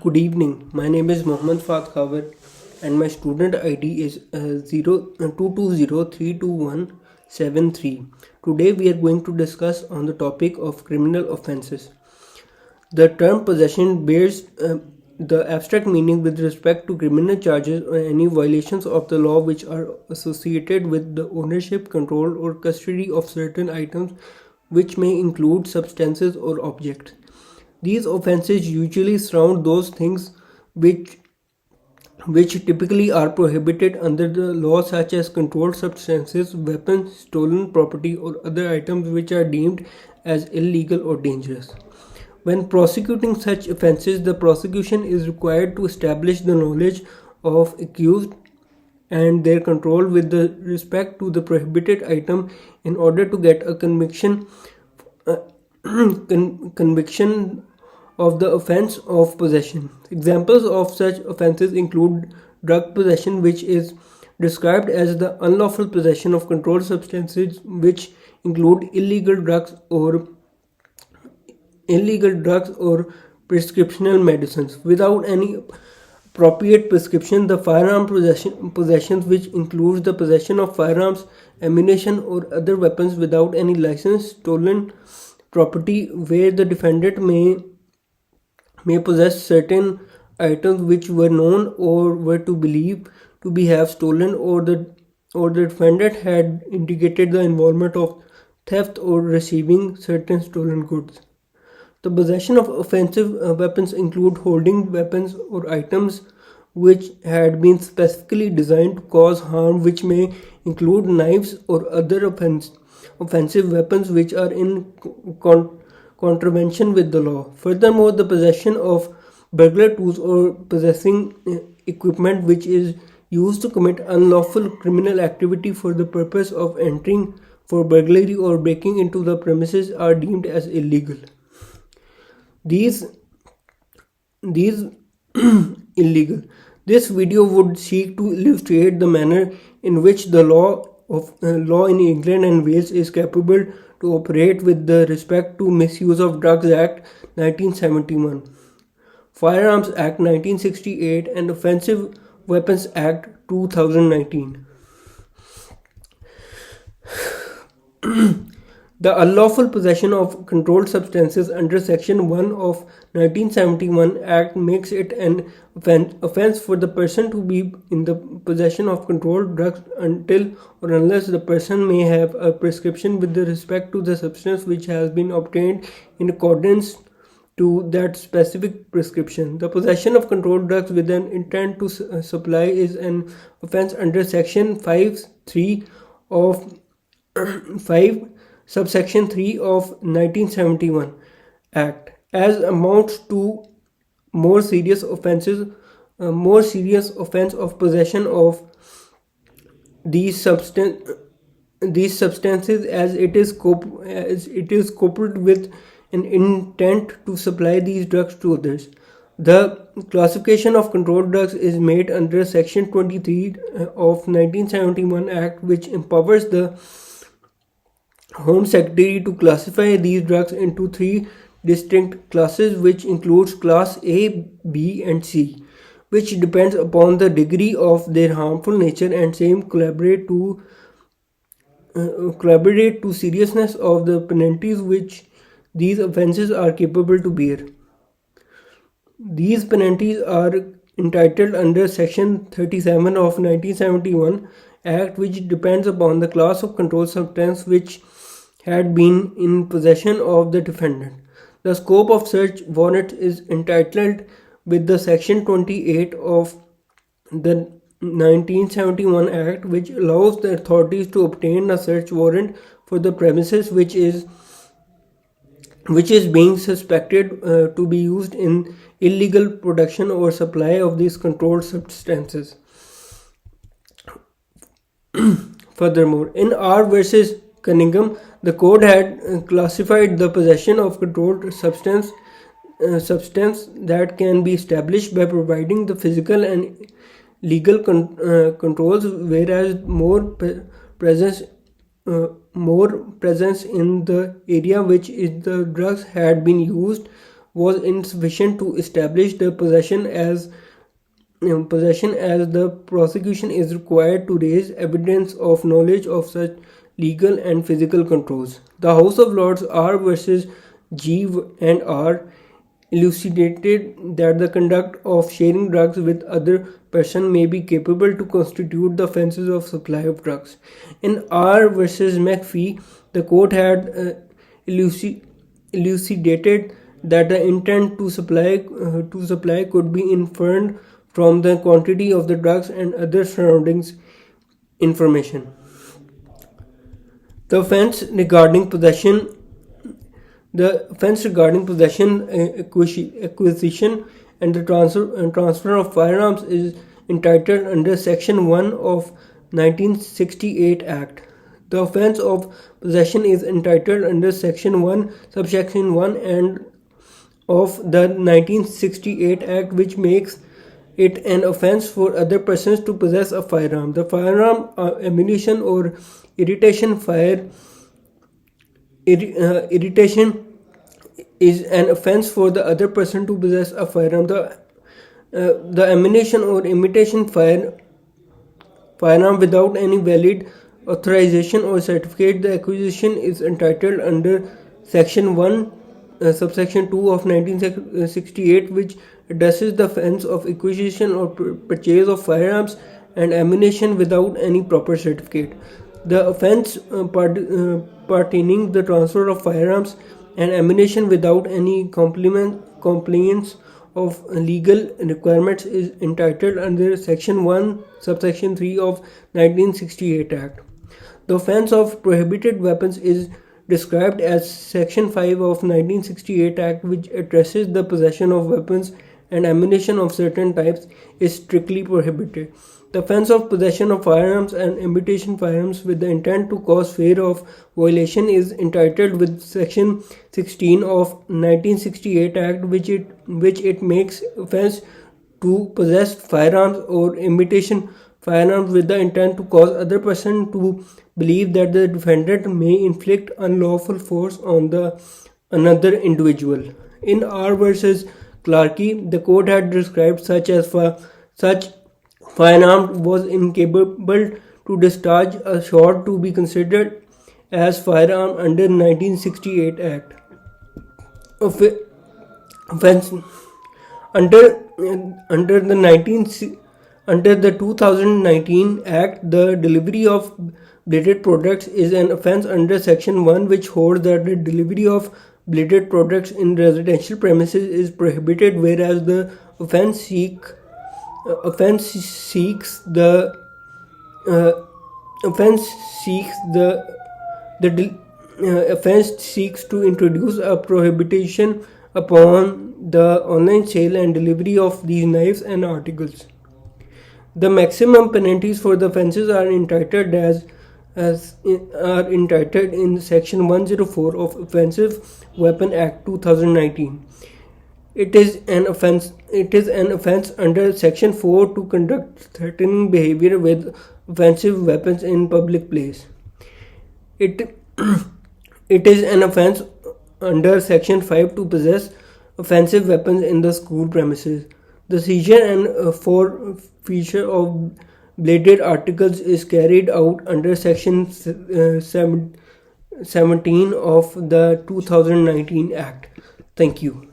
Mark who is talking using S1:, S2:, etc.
S1: Good evening. My name is Mohammad Fat Khabar and my student ID is 02032173. Today we are going to discuss on the topic of criminal offences. The term possession bears the abstract meaning with respect to criminal charges or any violations of the law which are associated with the ownership, control or custody of certain items which may include substances or objects. These offences usually surround those things which typically are prohibited under the law, such as controlled substances, weapons, stolen property, or other items which are deemed as illegal or dangerous. When prosecuting such offences, the prosecution is required to establish the knowledge of accused and their control with respect to the prohibited item in order to get a conviction of the offense of possession. Examples of such offenses include drug possession, which is described as the unlawful possession of controlled substances, which include illegal drugs or prescriptional medicines without any appropriate prescription. The firearm possessions, which includes the possession of firearms, ammunition, or other weapons without any license. Stolen property, where the defendant may possess certain items which were known or were to believe to be have stolen, or the defendant had indicated the involvement of theft or receiving certain stolen goods. The possession of offensive weapons include holding weapons or items which had been specifically designed to cause harm, which may include knives or other offensive weapons which are in contravention with the law. Furthermore, the possession of burglar tools or possessing equipment which is used to commit unlawful criminal activity for the purpose of entering for burglary or breaking into the premises are deemed as illegal. These illegal. This video would seek to illustrate the manner in which the law in England and Wales is capable to operate with the respect to Misuse of Drugs Act 1971, Firearms Act 1968 and Offensive Weapons Act 2019. The unlawful possession of controlled substances under Section 1 of 1971 Act makes it an offence for the person to be in the possession of controlled drugs until or unless the person may have a prescription with respect to the substance which has been obtained in accordance to that specific prescription. The possession of controlled drugs with an intent to supply is an offence under Section 5(3) of 5 subsection 3 of 1971 Act, as amounts to more serious offence of possession of these substances as it is coupled with an intent to supply these drugs to others. The classification of controlled drugs is made under Section 23 of 1971 Act, which empowers the Home Secretary to classify these drugs into 3 distinct classes, which includes Class A, B and C, which depends upon the degree of their harmful nature and same collaborate to seriousness of the penalties which these offences are capable to bear. These penalties are entitled under Section 37 of 1971 Act, which depends upon the class of controlled substance which had been in possession of the defendant. The scope of search warrant is entitled with the Section 28 of the 1971 Act, which allows the authorities to obtain a search warrant for the premises which is being suspected to be used in illegal production or supply of these controlled substances. Furthermore, in R versus Cunningham, the court had classified the possession of controlled substance that can be established by providing the physical and legal controls, whereas more presence in the area which is the drugs had been used was insufficient to establish the possession as the prosecution is required to raise evidence of knowledge of such legal and physical controls. The House of Lords R versus G and R elucidated that the conduct of sharing drugs with other person may be capable to constitute the offences of supply of drugs. In R versus McPhee, the court had elucidated that the intent to supply could be inferred from the quantity of the drugs and other surroundings information. The offence regarding possession acquisition, and the transfer of firearms is entitled under Section 1 of 1968 Act. The offence of possession is entitled under Section 1, subsection 1 and of the 1968 Act, which makes it an offence for other persons to possess a firearm. The firearm, ammunition, or irritation is an offence for the other person to possess a firearm. The ammunition or imitation firearm without any valid authorization or certificate, the acquisition is entitled under Section 1, subsection 2 of 1968, which addresses the offence of acquisition or purchase of firearms and ammunition without any proper certificate. The offence pertaining the transfer of firearms and ammunition without any compliance of legal requirements is entitled under Section 1, subsection 3 of 1968 Act. The offence of prohibited weapons is described as Section 5 of 1968 Act, which addresses the possession of weapons and ammunition of certain types is strictly prohibited. The offence of possession of firearms and imitation firearms with the intent to cause fear of violation is entitled with Section 16 of 1968 Act, which it makes offence to possess firearms or imitation firearms with the intent to cause other person to believe that the defendant may inflict unlawful force on another individual. In R versus Clarkey, the court had described such firearm was incapable to discharge a shot to be considered as firearm under 1968 Act. Offense under the 2019 Act, the delivery of bladed products is an offence under Section 1, which holds that the delivery of bladed products in residential premises is prohibited, whereas the offence seeks to introduce a prohibition upon the online sale and delivery of these knives and articles. The maximum penalties for the offences are entitled in Section 104 of Offensive Weapon Act 2019. It is an offence under Section 4 to conduct threatening behavior with offensive weapons in public place. It is an offence under Section 5 to possess offensive weapons in the school premises. The seizure and forfeiture of bladed articles is carried out under Section 17 of the 2019 Act. Thank you.